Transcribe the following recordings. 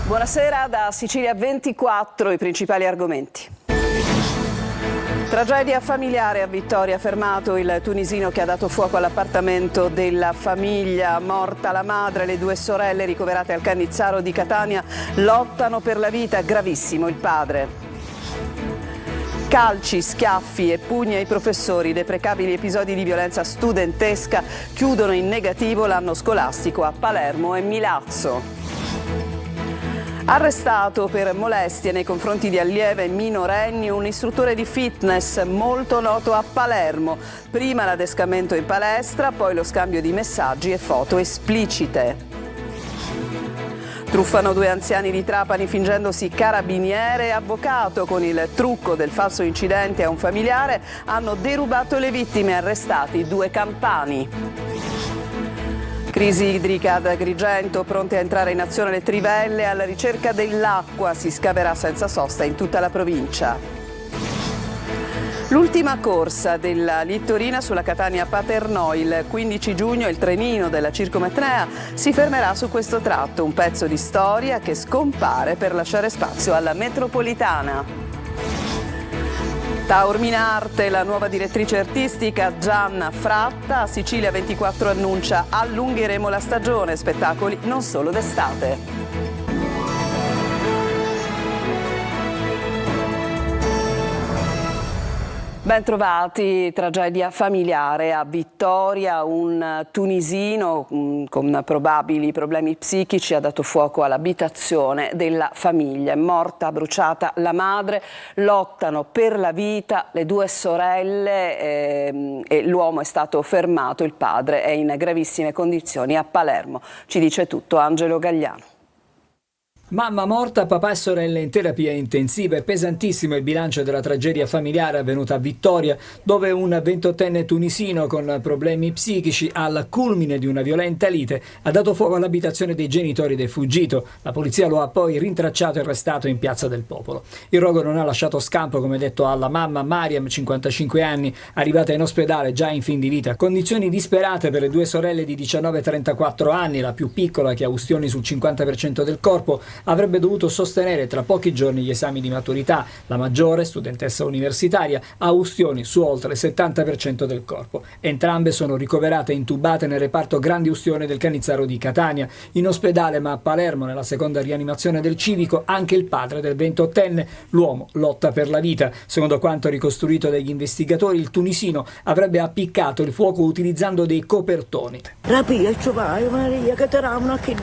Buonasera da Sicilia 24, i principali argomenti. Tragedia familiare a Vittoria, fermato il tunisino che ha dato fuoco all'appartamento della famiglia, morta la madre, le due sorelle ricoverate al Cannizzaro di Catania lottano per la vita, gravissimo il padre. Calci, schiaffi e pugni ai professori, deprecabili episodi di violenza studentesca chiudono in negativo l'anno scolastico a Palermo e Milazzo. Arrestato per molestie nei confronti di allieve minorenni un istruttore di fitness molto noto a Palermo. Prima l'adescamento in palestra, poi lo scambio di messaggi e foto esplicite. Truffano due anziani di Trapani fingendosi carabiniere e avvocato. Con il trucco del falso incidente a un familiare hanno derubato le vittime, arrestati due campani. Crisi idrica ad Agrigento, pronte a entrare in azione le trivelle alla ricerca dell'acqua, si scaverà senza sosta in tutta la provincia. L'ultima corsa della Littorina sulla Catania-Paternò, il 15 giugno il trenino della Circometnea si fermerà su questo tratto, un pezzo di storia che scompare per lasciare spazio alla metropolitana. Taorminarte, la nuova direttrice artistica Gianna Fratta, Sicilia 24 annuncia allungheremo la stagione, spettacoli non solo d'estate. Ben trovati, tragedia familiare a Vittoria, un tunisino con probabili problemi psichici ha dato fuoco all'abitazione della famiglia. È morta bruciata la madre, lottano per la vita le due sorelle e l'uomo è stato fermato, il padre è in gravissime condizioni a Palermo. Ci dice tutto Angelo Gagliano. Mamma morta, papà e sorelle in terapia intensiva. È pesantissimo il bilancio della tragedia familiare avvenuta a Vittoria, dove un 28enne tunisino con problemi psichici al culmine di una violenta lite ha dato fuoco all'abitazione dei genitori del fuggito. La polizia lo ha poi rintracciato e arrestato in Piazza del Popolo. Il rogo non ha lasciato scampo, come detto, alla mamma Mariam, 55 anni, arrivata in ospedale già in fin di vita. Condizioni disperate per le due sorelle di 19 e 34 anni, la più piccola che ha ustioni sul 50% del corpo, avrebbe dovuto sostenere tra pochi giorni gli esami di maturità. La maggiore, studentessa universitaria, ha ustioni su oltre il 70% del corpo. Entrambe sono ricoverate e intubate nel reparto grandi ustioni del Cannizzaro di Catania. In ospedale, ma a Palermo, nella seconda rianimazione del civico, anche il padre del 28enne. L'uomo lotta per la vita. Secondo quanto ricostruito dagli investigatori, il tunisino avrebbe appiccato il fuoco utilizzando dei copertoni. Rapia, Maria, che teravano che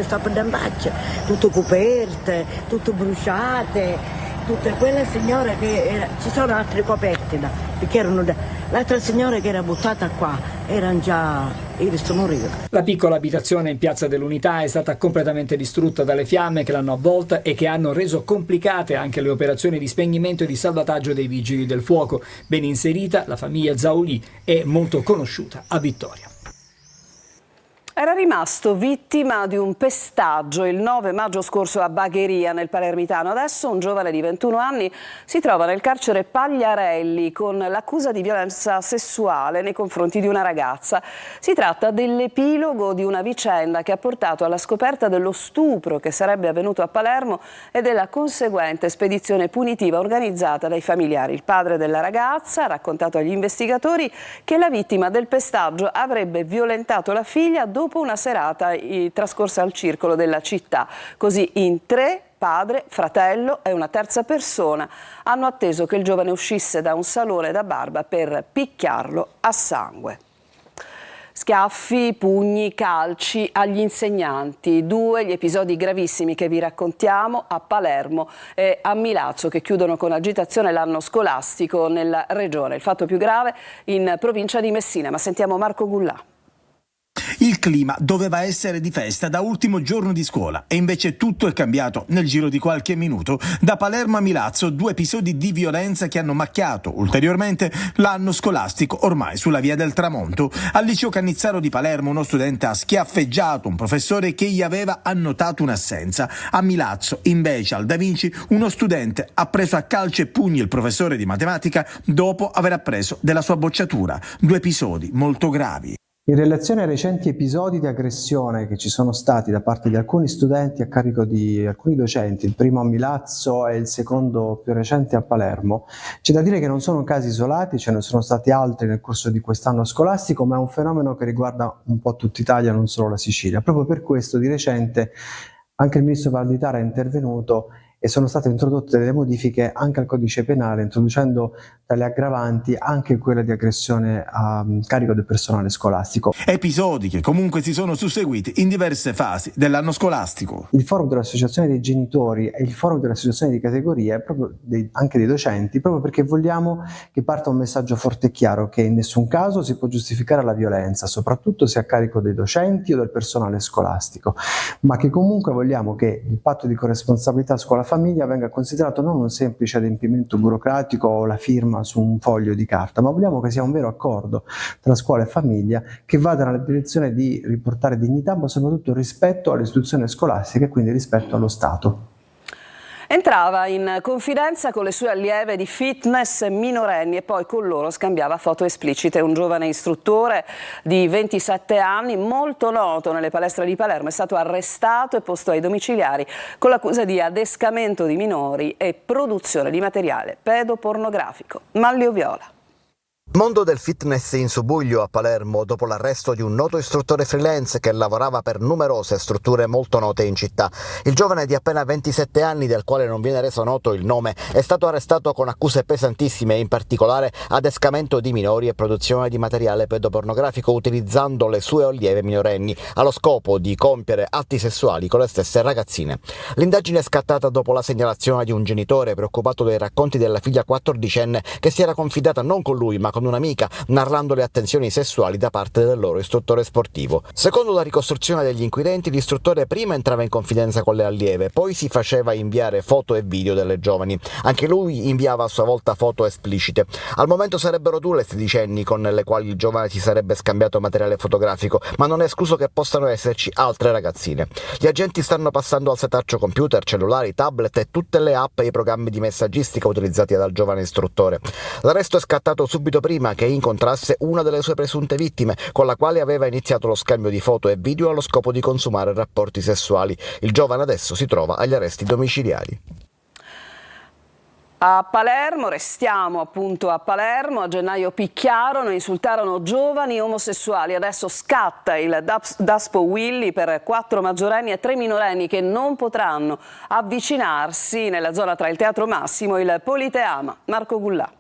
sta per andare. Tutte coperte, tutte bruciate, tutte quelle signore che ci sono altre coperte là, perché l'altra signora che era buttata qua erano già morire. La piccola abitazione in Piazza dell'Unità è stata completamente distrutta dalle fiamme che l'hanno avvolta e che hanno reso complicate anche le operazioni di spegnimento e di salvataggio dei vigili del fuoco. Ben inserita, la famiglia Zauli è molto conosciuta a Vittoria. Era rimasto vittima di un pestaggio il 9 maggio scorso a Bagheria, nel Palermitano. Adesso un giovane di 21 anni si trova nel carcere Pagliarelli con l'accusa di violenza sessuale nei confronti di una ragazza. Si tratta dell'epilogo di una vicenda che ha portato alla scoperta dello stupro che sarebbe avvenuto a Palermo e della conseguente spedizione punitiva organizzata dai familiari. Il padre della ragazza ha raccontato agli investigatori che la vittima del pestaggio avrebbe violentato la figlia dopo una serata trascorsa al circolo della città. Così in tre, padre, fratello e una terza persona, hanno atteso che il giovane uscisse da un salone da barba per picchiarlo a sangue. Schiaffi, pugni, calci agli insegnanti. Due gli episodi gravissimi che vi raccontiamo a Palermo e a Milazzo, che chiudono con agitazione l'anno scolastico nella regione. Il fatto più grave in provincia di Messina. Ma sentiamo Marco Gullà. Il clima doveva essere di festa da ultimo giorno di scuola e invece tutto è cambiato nel giro di qualche minuto. Da Palermo a Milazzo, due episodi di violenza che hanno macchiato ulteriormente l'anno scolastico ormai sulla via del tramonto. Al liceo Cannizzaro di Palermo uno studente ha schiaffeggiato un professore che gli aveva annotato un'assenza. A Milazzo invece al Da Vinci uno studente ha preso a calci e pugni il professore di matematica dopo aver appreso della sua bocciatura. Due episodi molto gravi. In relazione ai recenti episodi di aggressione che ci sono stati da parte di alcuni studenti a carico di alcuni docenti, il primo a Milazzo e il secondo più recente a Palermo, c'è da dire che non sono casi isolati, ce ne sono stati altri nel corso di quest'anno scolastico, ma è un fenomeno che riguarda un po' tutta Italia, non solo la Sicilia. Proprio per questo di recente anche il ministro Valditara è intervenuto e sono state introdotte delle modifiche anche al codice penale, introducendo tale aggravanti anche quella di aggressione a carico del personale scolastico. Episodi che comunque si sono susseguiti in diverse fasi dell'anno scolastico. Il forum dell'associazione dei genitori e il forum dell'associazione di categorie, anche dei docenti, proprio perché vogliamo che parta un messaggio forte e chiaro che in nessun caso si può giustificare la violenza, soprattutto se a carico dei docenti o del personale scolastico, ma che comunque vogliamo che il patto di corresponsabilità scuola-famiglia venga considerato non un semplice adempimento burocratico o la firma su un foglio di carta, ma vogliamo che sia un vero accordo tra scuola e famiglia che vada nella direzione di riportare dignità, ma soprattutto rispetto alle istituzioni scolastiche e quindi rispetto allo Stato. Entrava in confidenza con le sue allieve di fitness minorenni e poi con loro scambiava foto esplicite. Un giovane istruttore di 27 anni, molto noto nelle palestre di Palermo, è stato arrestato e posto ai domiciliari con l'accusa di adescamento di minori e produzione di materiale pedopornografico. Manlio Viola. Mondo del fitness in subbuglio a Palermo dopo l'arresto di un noto istruttore freelance che lavorava per numerose strutture molto note in città. Il giovane di appena 27 anni, del quale non viene reso noto il nome, è stato arrestato con accuse pesantissime, in particolare adescamento di minori e produzione di materiale pedopornografico utilizzando le sue allieve minorenni, allo scopo di compiere atti sessuali con le stesse ragazzine. L'indagine è scattata dopo la segnalazione di un genitore preoccupato dai racconti della figlia 14enne che si era confidata non con lui ma con un'amica, narrando le attenzioni sessuali da parte del loro istruttore sportivo. Secondo la ricostruzione degli inquirenti, l'istruttore prima entrava in confidenza con le allieve, poi si faceva inviare foto e video delle giovani. Anche lui inviava a sua volta foto esplicite. Al momento sarebbero 2 le sedicenni con le quali il giovane si sarebbe scambiato materiale fotografico, ma non è escluso che possano esserci altre ragazzine. Gli agenti stanno passando al setaccio computer, cellulari, tablet e tutte le app e i programmi di messaggistica utilizzati dal giovane istruttore. L'arresto è scattato subito prima che incontrasse una delle sue presunte vittime, con la quale aveva iniziato lo scambio di foto e video allo scopo di consumare rapporti sessuali. Il giovane adesso si trova agli arresti domiciliari. A Palermo, restiamo appunto a Palermo, a gennaio picchiarono e insultarono giovani omosessuali. Adesso scatta il Daspo Willy per 4 maggiorenni e 3 minorenni che non potranno avvicinarsi nella zona tra il Teatro Massimo e il Politeama. Marco Gullà.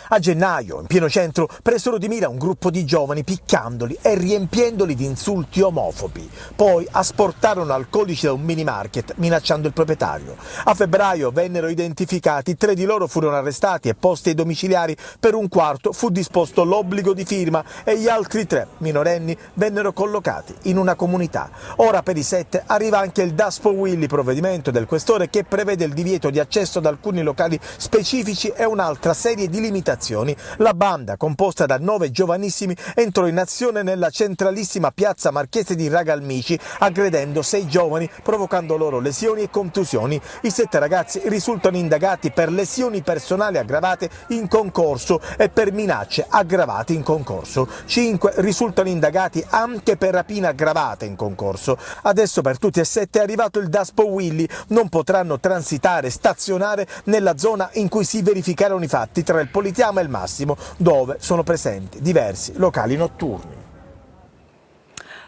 A gennaio, in pieno centro, presero di mira un gruppo di giovani picchiandoli e riempiendoli di insulti omofobi. Poi asportarono alcolici da un mini market, minacciando il proprietario. A febbraio vennero identificati, 3 di loro furono arrestati e posti ai domiciliari, per un quarto fu disposto l'obbligo di firma e gli altri 3 minorenni vennero collocati in una comunità. Ora per i 7 arriva anche il Daspo Willy, provvedimento del questore che prevede il divieto di accesso ad alcuni locali specifici e un'altra serie di limitazioni. La banda, composta da 9 giovanissimi, entrò in azione nella centralissima piazza Marchese di Ragalmici, aggredendo 6 giovani, provocando loro lesioni e contusioni. I 7 ragazzi risultano indagati per lesioni personali aggravate in concorso e per minacce aggravate in concorso. 5 risultano indagati anche per rapina aggravata in concorso. Adesso per tutti e 7 è arrivato il Daspo Willy. Non potranno transitare, stazionare nella zona in cui si verificarono i fatti tra il Politeama e il Massimo, dove sono presenti diversi locali notturni.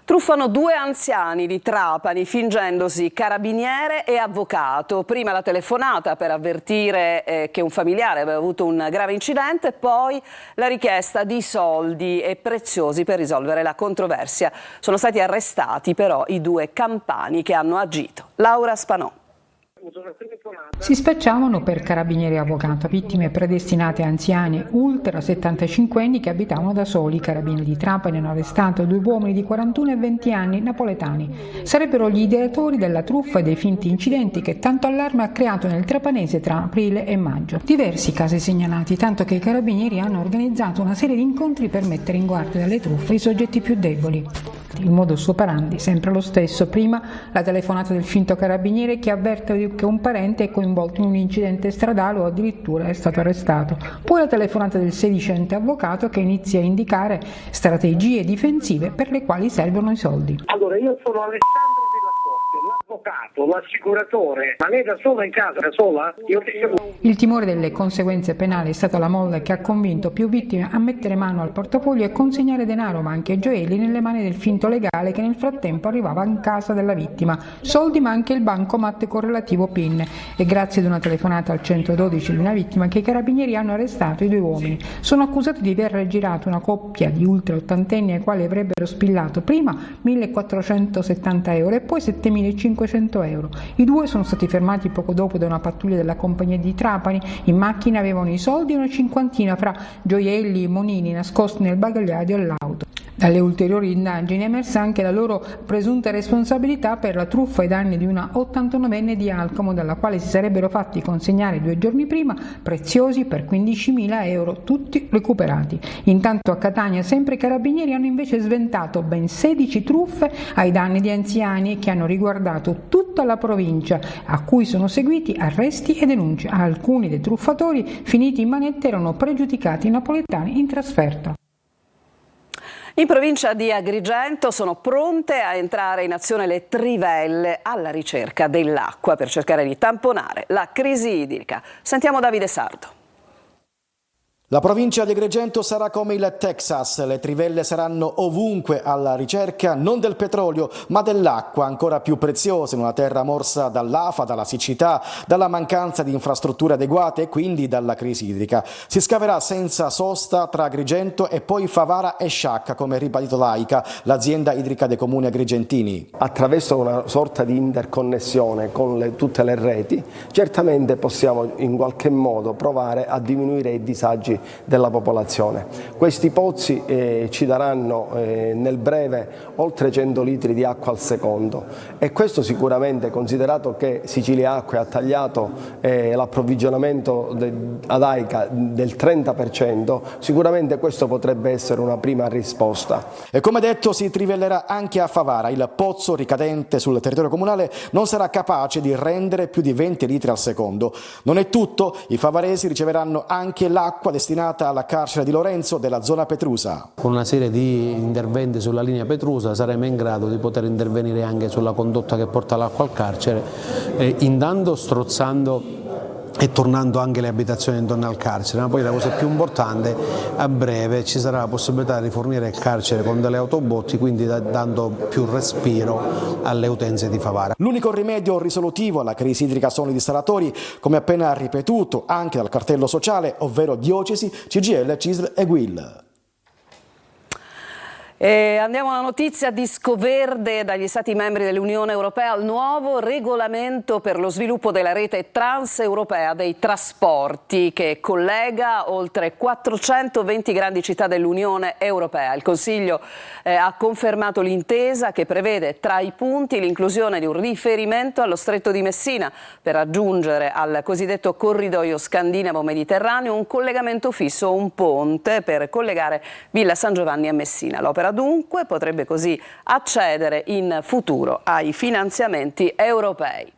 Truffano 2 anziani di Trapani fingendosi carabiniere e avvocato. Prima la telefonata per avvertire che un familiare aveva avuto un grave incidente, poi la richiesta di soldi e preziosi per risolvere la controversia. Sono stati arrestati però i 2 campani che hanno agito. Laura Spanò. Si spacciavano per carabinieri e avvocato, vittime predestinate anziane ultra 75enni che abitavano da soli. I carabinieri di Trapani hanno arrestato 2 uomini di 41 e 20 anni napoletani. Sarebbero gli ideatori della truffa e dei finti incidenti che tanto allarme ha creato nel trapanese tra aprile e maggio. Diversi casi segnalati, tanto che i carabinieri hanno organizzato una serie di incontri per mettere in guardia dalle truffe i soggetti più deboli. chiamati. Il modus operandi sempre lo stesso: prima la telefonata del finto carabiniere che avverte che un parente è coinvolto in un incidente stradale o addirittura è stato arrestato, poi la telefonata del sedicente avvocato che inizia a indicare strategie difensive per le quali servono i soldi. Allora, io sono Alessandro Della Corte, l'avvocato, l'assicuratore, ma lei da sola in casa, da sola? Il timore delle conseguenze penali è stata la molla che ha convinto più vittime a mettere mano al portafoglio e consegnare denaro, ma anche gioielli, nelle mani del finto legale che nel frattempo arrivava in casa della vittima. Soldi, ma anche il bancomat con relativo PIN. E grazie ad una telefonata al 112 di una vittima che i carabinieri hanno arrestato i due uomini. Sono accusati di aver girato una coppia di ultra ottantenni ai quali avrebbero spillato prima 1.470 euro e poi 7.500 euro. I due sono stati fermati poco dopo da una pattuglia della compagnia di Trapani. In macchina avevano i soldi e una cinquantina fra gioielli e monini nascosti nel bagagliaio dell'auto. Dalle ulteriori indagini è emersa anche la loro presunta responsabilità per la truffa ai danni di una 89enne di Alcamo, dalla quale si sarebbero fatti consegnare 2 giorni prima preziosi per 15.000 euro, tutti recuperati. Intanto a Catania sempre i carabinieri hanno invece sventato ben 16 truffe ai danni di anziani che hanno riguardato tutta la provincia, a cui sono seguiti arresti e denunce. Alcuni dei truffatori finiti in manette erano pregiudicati napoletani in trasferta. In provincia di Agrigento sono pronte a entrare in azione le trivelle alla ricerca dell'acqua per cercare di tamponare la crisi idrica. Sentiamo Davide Sardo. La provincia di Agrigento sarà come il Texas, le trivelle saranno ovunque alla ricerca non del petrolio ma dell'acqua, ancora più preziosa in una terra morsa dall'afa, dalla siccità, dalla mancanza di infrastrutture adeguate e quindi dalla crisi idrica. Si scaverà senza sosta tra Agrigento e poi Favara e Sciacca, come ribadito l'AICA, l'azienda idrica dei comuni agrigentini. Attraverso una sorta di interconnessione con tutte le reti, certamente possiamo in qualche modo provare a diminuire i disagi della popolazione. Questi pozzi ci daranno nel breve oltre 100 litri di acqua al secondo e questo sicuramente, considerato che Sicilia Acque ha tagliato l'approvvigionamento ad AICA del 30%, sicuramente questo potrebbe essere una prima risposta. E come detto si trivellerà anche a Favara. Il pozzo ricadente sul territorio comunale non sarà capace di rendere più di 20 litri al secondo. Non è tutto, i favaresi riceveranno anche l'acqua destinata alla carcere di Lorenzo della zona Petrusa. Con una serie di interventi sulla linea Petrusa saremo in grado di poter intervenire anche sulla condotta che porta l'acqua al carcere, intanto strozzando e tornando anche le abitazioni intorno al carcere, ma poi la cosa più importante, a breve ci sarà la possibilità di fornire il carcere con delle autobotti, quindi dando più respiro alle utenze di Favara. L'unico rimedio risolutivo alla crisi idrica sono i dissalatori, come appena ripetuto anche dal cartello sociale, ovvero diocesi, CGIL, CISL e GUIL. E andiamo alla notizia: disco verde dagli Stati membri dell'Unione Europea al nuovo regolamento per lo sviluppo della rete transeuropea dei trasporti che collega oltre 420 grandi città dell'Unione Europea. Il Consiglio ha confermato l'intesa che prevede tra i punti l'inclusione di un riferimento allo Stretto di Messina per aggiungere al cosiddetto corridoio scandinavo-mediterraneo un collegamento fisso, un ponte per collegare Villa San Giovanni a Messina. L'opera dunque potrebbe così accedere in futuro ai finanziamenti europei.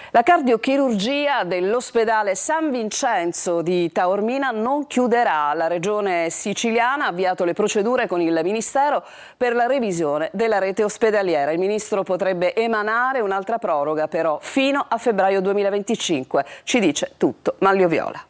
La cardiochirurgia dell'ospedale San Vincenzo di Taormina non chiuderà. La regione siciliana ha avviato le procedure con il Ministero per la revisione della rete ospedaliera. Il Ministro potrebbe emanare un'altra proroga però fino a febbraio 2025. Ci dice tutto Manlio Viola.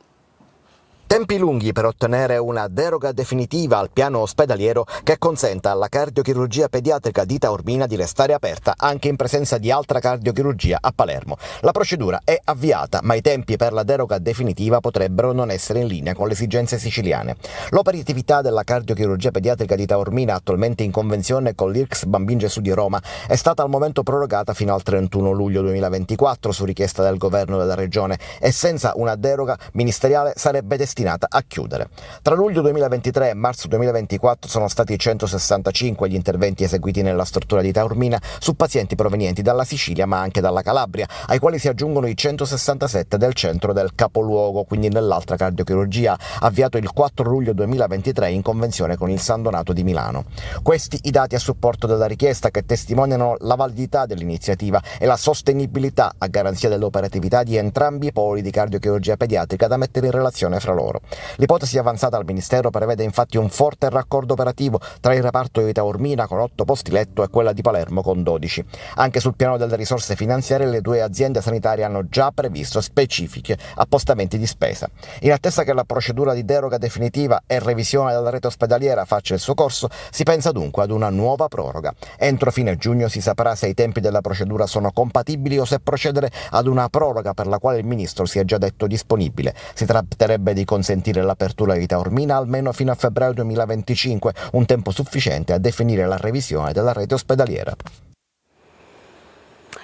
Tempi lunghi per ottenere una deroga definitiva al piano ospedaliero che consenta alla cardiochirurgia pediatrica di Taormina di restare aperta anche in presenza di altra cardiochirurgia a Palermo. La procedura è avviata, ma i tempi per la deroga definitiva potrebbero non essere in linea con le esigenze siciliane. L'operatività della cardiochirurgia pediatrica di Taormina, attualmente in convenzione con l'IRCS Bambin Gesù di Roma, è stata al momento prorogata fino al 31 luglio 2024 su richiesta del governo della regione e senza una deroga ministeriale sarebbe destinata destinata a chiudere. Tra luglio 2023 e marzo 2024 sono stati 165 gli interventi eseguiti nella struttura di Taormina su pazienti provenienti dalla Sicilia ma anche dalla Calabria, ai quali si aggiungono i 167 del centro del capoluogo, quindi nell'altra cardiochirurgia, avviato il 4 luglio 2023 in convenzione con il San Donato di Milano. Questi i dati a supporto della richiesta, che testimoniano la validità dell'iniziativa e la sostenibilità a garanzia dell'operatività di entrambi i poli di cardiochirurgia pediatrica da mettere in relazione fra loro. L'ipotesi avanzata al Ministero prevede infatti un forte raccordo operativo tra il reparto di Taormina con 8 posti letto e quella di Palermo con 12. Anche sul piano delle risorse finanziarie le due aziende sanitarie hanno già previsto specifici appostamenti di spesa. In attesa che la procedura di deroga definitiva e revisione della rete ospedaliera faccia il suo corso, si pensa dunque ad una nuova proroga. Entro fine giugno si saprà se i tempi della procedura sono compatibili o se procedere ad una proroga per la quale il Ministro si è già detto disponibile. Si tratterebbe di consentire l'apertura di Taormina almeno fino a febbraio 2025, un tempo sufficiente a definire la revisione della rete ospedaliera.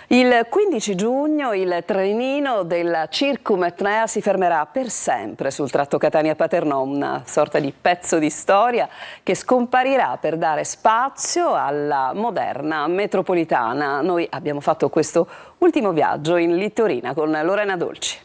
Il 15 giugno il trenino della Circum Etnea si fermerà per sempre sul tratto Catania-Paternò, una sorta di pezzo di storia che scomparirà per dare spazio alla moderna metropolitana. Noi abbiamo fatto questo ultimo viaggio in Littorina con Lorena Dolci.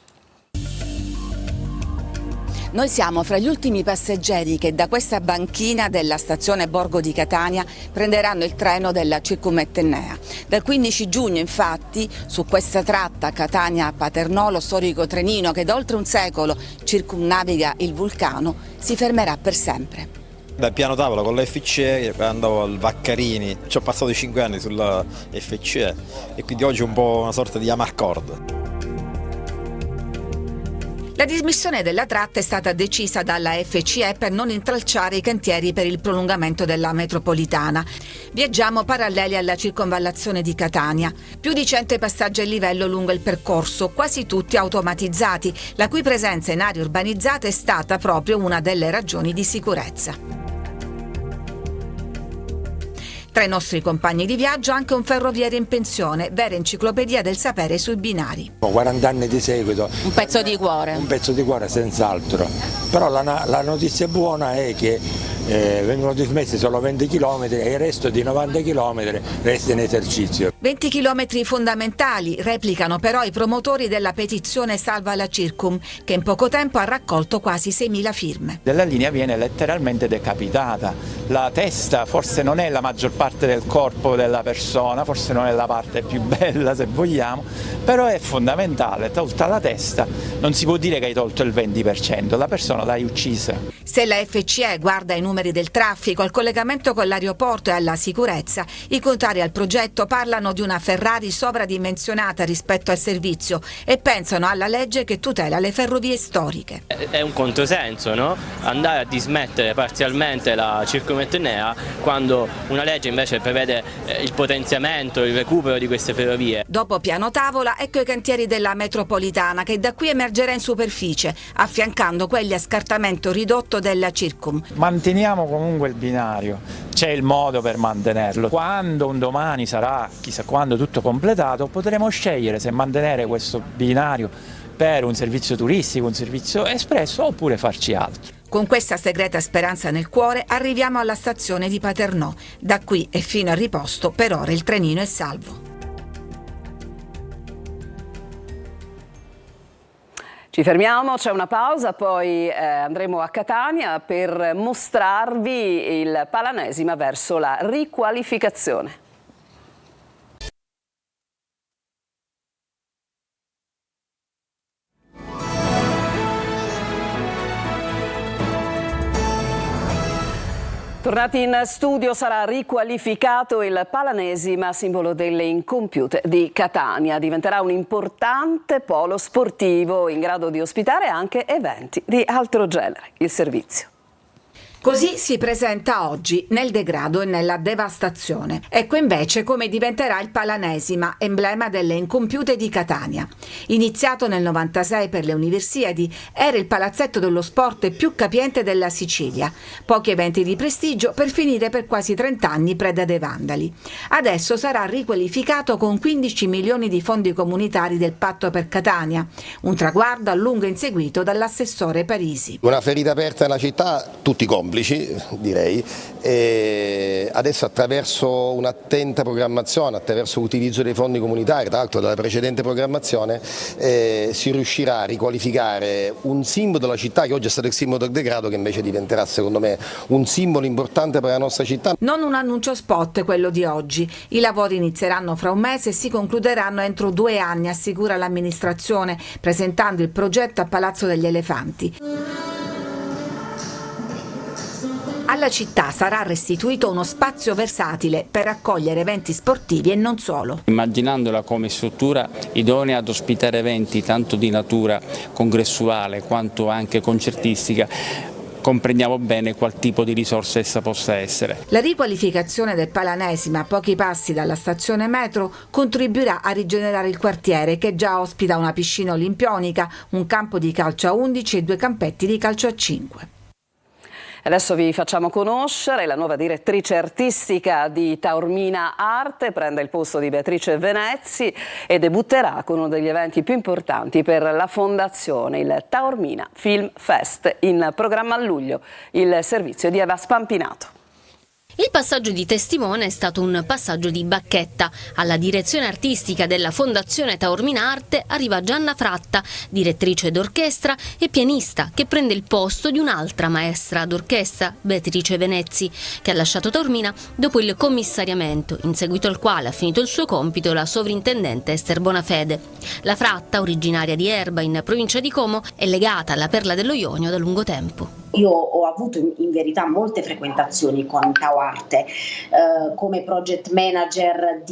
Noi siamo fra gli ultimi passeggeri che da questa banchina della stazione Borgo di Catania prenderanno il treno della Circum Etnea. Dal 15 giugno infatti su questa tratta Catania-Paternò lo storico trenino che da oltre un secolo circumnaviga il vulcano si fermerà per sempre. Dal piano tavola con la FCE, andavo al Vaccarini, ci ho passato 5 anni sulla FCE e quindi oggi è un po' una sorta di Amarcord. La dismissione della tratta è stata decisa dalla FCE per non intralciare i cantieri per il prolungamento della metropolitana. Viaggiamo paralleli alla circonvallazione di Catania. Più di 100 passaggi a livello lungo il percorso, quasi tutti automatizzati, la cui presenza in aree urbanizzate è stata proprio una delle ragioni di sicurezza. Tra i nostri compagni di viaggio anche un ferroviere in pensione, vera enciclopedia del sapere sui binari. 40 anni di seguito. Un pezzo di cuore. Un pezzo di cuore senz'altro. Però la notizia buona è che vengono dismessi solo 20 km e il resto di 90 km resta in esercizio. 20 chilometri fondamentali, replicano però i promotori della petizione Salva la Circum, che in poco tempo ha raccolto quasi 6.000 firme. La linea viene letteralmente decapitata. La testa forse non è la maggior parte del corpo della persona, forse non è la parte più bella se vogliamo, però è fondamentale. Tolta la testa non si può dire che hai tolto il 20%, la persona l'hai uccisa. Se la FCE guarda i numeri del traffico, al collegamento con l'aeroporto e alla sicurezza, i contrari al progetto parlano di una Ferrari sovradimensionata rispetto al servizio e pensano alla legge che tutela le ferrovie storiche. È un controsenso, no? Andare a dismettere parzialmente la Circum Etnea quando una legge invece prevede il potenziamento, il recupero di queste ferrovie. Dopo piano tavola, ecco i cantieri della metropolitana che da qui emergerà in superficie, affiancando quelli a scartamento ridotto della Circum. Manteniamo comunque il binario, c'è il modo per mantenerlo. Quando un domani sarà, chissà quando, tutto completato, potremo scegliere se mantenere questo binario per un servizio turistico, un servizio espresso oppure farci altro. Con questa segreta speranza nel cuore arriviamo alla stazione di Paternò. Da qui e fino al riposto per ora il trenino è salvo. Ci fermiamo, c'è una pausa, poi andremo a Catania per mostrarvi il Palanesima verso la riqualificazione. Tornati in studio, sarà riqualificato il Palanesima, simbolo delle incompiute di Catania. Diventerà un importante polo sportivo in grado di ospitare anche eventi di altro genere. Il servizio. Così si presenta oggi, nel degrado e nella devastazione. Ecco invece come diventerà il Palanesima, emblema delle incompiute di Catania. Iniziato nel 96 per le Universiadi, era il palazzetto dello sport più capiente della Sicilia. Pochi eventi di prestigio per finire per quasi 30 anni preda dei vandali. Adesso sarà riqualificato con 15 milioni di fondi comunitari del Patto per Catania, un traguardo a lungo inseguito dall'assessore Parisi. Una ferita aperta nella città, tutti complici direi, e adesso attraverso un'attenta programmazione, attraverso l'utilizzo dei fondi comunitari, tra l'altro dalla precedente programmazione, si riuscirà a riqualificare un simbolo della città che oggi è stato il simbolo del degrado, che invece diventerà secondo me un simbolo importante per la nostra città. Non un annuncio spot quello di oggi, i lavori inizieranno fra un mese e si concluderanno entro 2 anni, assicura l'amministrazione, presentando il progetto a Palazzo degli Elefanti. Alla città sarà restituito uno spazio versatile per accogliere eventi sportivi e non solo. Immaginandola come struttura idonea ad ospitare eventi tanto di natura congressuale quanto anche concertistica, comprendiamo bene qual tipo di risorsa essa possa essere. La riqualificazione del Palanesima, a pochi passi dalla stazione metro, contribuirà a rigenerare il quartiere, che già ospita una piscina olimpionica, un campo di calcio a 11 e 2 campetti di calcio a 5. Adesso vi facciamo conoscere la nuova direttrice artistica di Taormina Arte, prende il posto di Beatrice Venezzi e debutterà con uno degli eventi più importanti per la fondazione, il Taormina Film Fest, in programma a luglio. Il servizio di Eva Spampinato. Il passaggio di testimone è stato un passaggio di bacchetta. Alla direzione artistica della Fondazione Taormina Arte arriva Gianna Fratta, direttrice d'orchestra e pianista, che prende il posto di un'altra maestra d'orchestra, Beatrice Venezzi, che ha lasciato Taormina dopo il commissariamento, in seguito al quale ha finito il suo compito la sovrintendente Ester Bonafede. La Fratta, originaria di Erba, in provincia di Como, è legata alla Perla dello Ionio da lungo tempo. Io ho avuto in verità molte frequentazioni con Tau Arte come project manager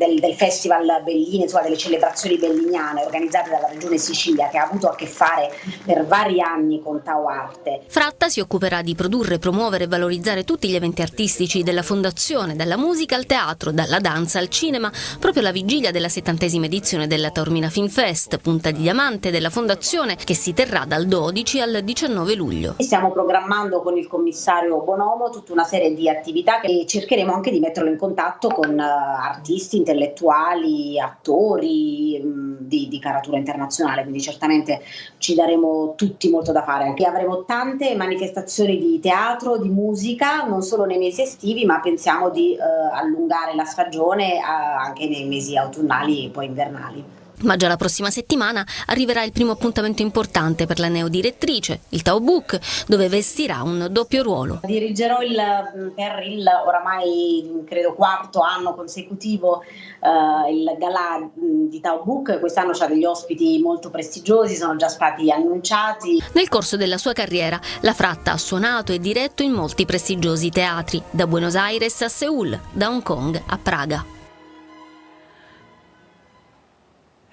del Festival Bellini, insomma delle celebrazioni belliniane organizzate dalla Regione Sicilia, che ha avuto a che fare per vari anni con Tau Arte. Fratta si occuperà di produrre, promuovere e valorizzare tutti gli eventi artistici della Fondazione, dalla musica al teatro, dalla danza al cinema, proprio alla vigilia della 70ª edizione della Taormina Film Fest, punta di diamante della Fondazione, che si terrà dal 12 al 19 luglio. Stiamo programmando con il commissario Bonomo tutta una serie di attività e cercheremo anche di metterlo in contatto con artisti, intellettuali, attori di caratura internazionale, quindi certamente ci daremo tutti molto da fare. Anche avremo tante manifestazioni di teatro, di musica, non solo nei mesi estivi, ma pensiamo di allungare la stagione anche nei mesi autunnali e poi invernali. Ma già la prossima settimana arriverà il primo appuntamento importante per la neodirettrice, il Tau Book, dove vestirà un doppio ruolo. Dirigerò per il oramai credo 4º anno consecutivo il galà di Tau Book. Quest'anno c'ha degli ospiti molto prestigiosi, sono già stati annunciati. Nel corso della sua carriera, la Fratta ha suonato e diretto in molti prestigiosi teatri, da Buenos Aires a Seul, da Hong Kong a Praga.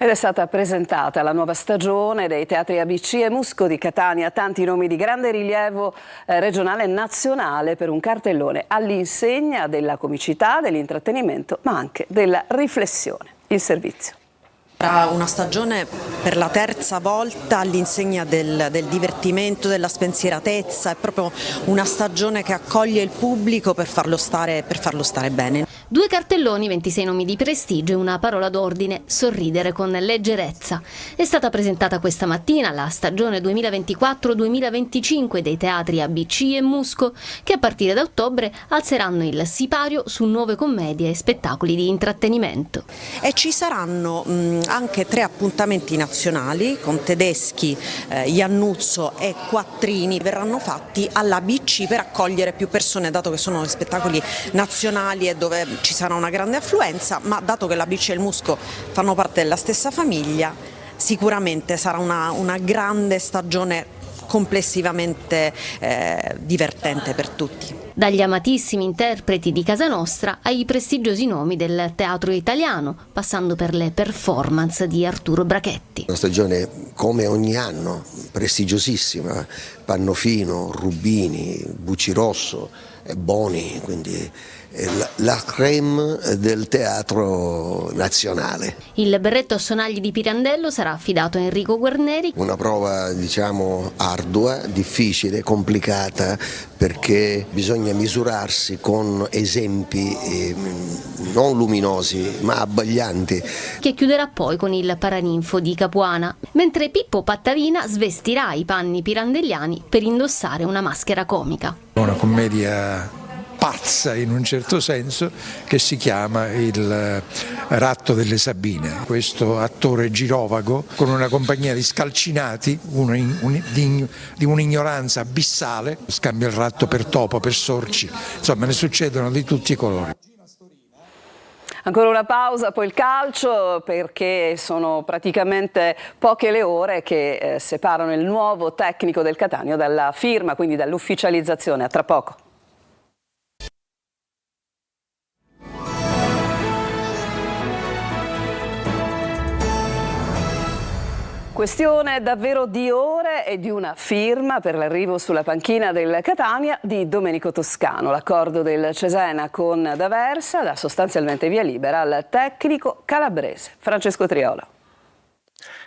Ed è stata presentata la nuova stagione dei teatri ABC e Musco di Catania, tanti nomi di grande rilievo regionale e nazionale per un cartellone all'insegna della comicità, dell'intrattenimento, ma anche della riflessione. Il servizio. Una stagione per la 3ª volta all'insegna del divertimento, della spensieratezza, è proprio una stagione che accoglie il pubblico per farlo stare bene. 2 cartelloni, 26 nomi di prestigio e una parola d'ordine: sorridere con leggerezza. È stata presentata questa mattina la stagione 2024-2025 dei teatri ABC e Musco, che a partire da ottobre alzeranno il sipario su nuove commedie e spettacoli di intrattenimento. E ci saranno anche 3 appuntamenti nazionali con tedeschi, Iannuzzo e Quattrini. Verranno fatti all'ABC per accogliere più persone, dato che sono spettacoli nazionali e dove ci sarà una grande affluenza, ma dato che l'ABC e il Musco fanno parte della stessa famiglia, sicuramente sarà una grande stagione complessivamente divertente per tutti. Dagli amatissimi interpreti di casa nostra ai prestigiosi nomi del teatro italiano, passando per le performance di Arturo Brachetti. Una stagione come ogni anno, prestigiosissima, Pannofino, Rubini, Buccirosso, Boni, quindi la crème del teatro nazionale. Il berretto a sonagli di Pirandello sarà affidato a Enrico Guarneri. Una prova, diciamo, ardua, difficile, complicata, perché bisogna misurarsi con esempi non luminosi ma abbaglianti. Che chiuderà poi con il Paraninfo di Capuana, mentre Pippo Pattavina svestirà i panni pirandelliani per indossare una maschera comica. Una commedia pazza in un certo senso che si chiama Il ratto delle Sabine. Questo attore girovago con una compagnia di scalcinati, di un'ignoranza abissale, scambia il ratto per topo, per sorci, insomma ne succedono di tutti i colori. Ancora una pausa, poi il calcio, perché sono praticamente poche le ore che separano il nuovo tecnico del Catania dalla firma, quindi dall'ufficializzazione. A tra poco. Questione davvero di ore e di una firma per l'arrivo sulla panchina del Catania di Domenico Toscano. L'accordo del Cesena con D'Aversa dà sostanzialmente via libera al tecnico calabrese. Francesco Triolo.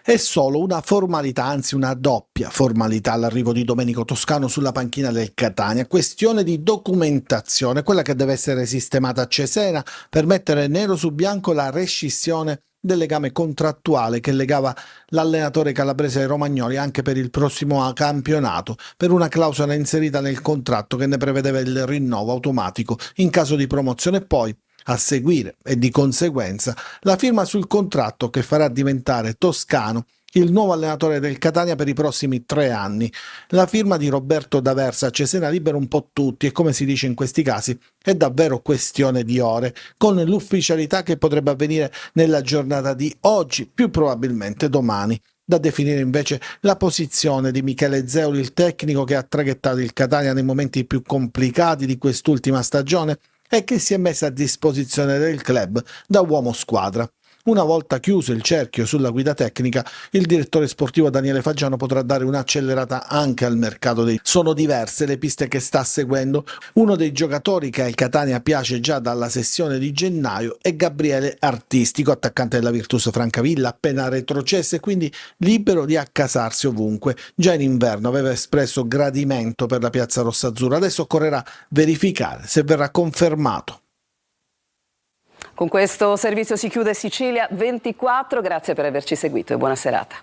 È solo una formalità, anzi una doppia formalità, l'arrivo di Domenico Toscano sulla panchina del Catania. Questione di documentazione, quella che deve essere sistemata a Cesena per mettere nero su bianco la rescissione del legame contrattuale che legava l'allenatore calabrese ai romagnoli anche per il prossimo campionato, per una clausola inserita nel contratto che ne prevedeva il rinnovo automatico in caso di promozione e poi a seguire e di conseguenza la firma sul contratto che farà diventare Toscano il nuovo allenatore del Catania per i prossimi 3 anni. La firma di Roberto D'Aversa a Cesena libera un po' tutti e, come si dice in questi casi, è davvero questione di ore, con l'ufficialità che potrebbe avvenire nella giornata di oggi, più probabilmente domani. Da definire invece la posizione di Michele Zeoli, il tecnico che ha traghettato il Catania nei momenti più complicati di quest'ultima stagione e che si è messo a disposizione del club da uomo squadra. Una volta chiuso il cerchio sulla guida tecnica, il direttore sportivo Daniele Faggiano potrà dare un'accelerata anche al mercato. Sono diverse le piste che sta seguendo. Uno dei giocatori che al Catania piace già dalla sessione di gennaio è Gabriele Artistico, attaccante della Virtus Francavilla, appena retrocesso e quindi libero di accasarsi ovunque. Già in inverno aveva espresso gradimento per la piazza rossazzurra, adesso occorrerà verificare se verrà confermato. Con questo servizio si chiude Sicilia 24, grazie per averci seguito e buona serata.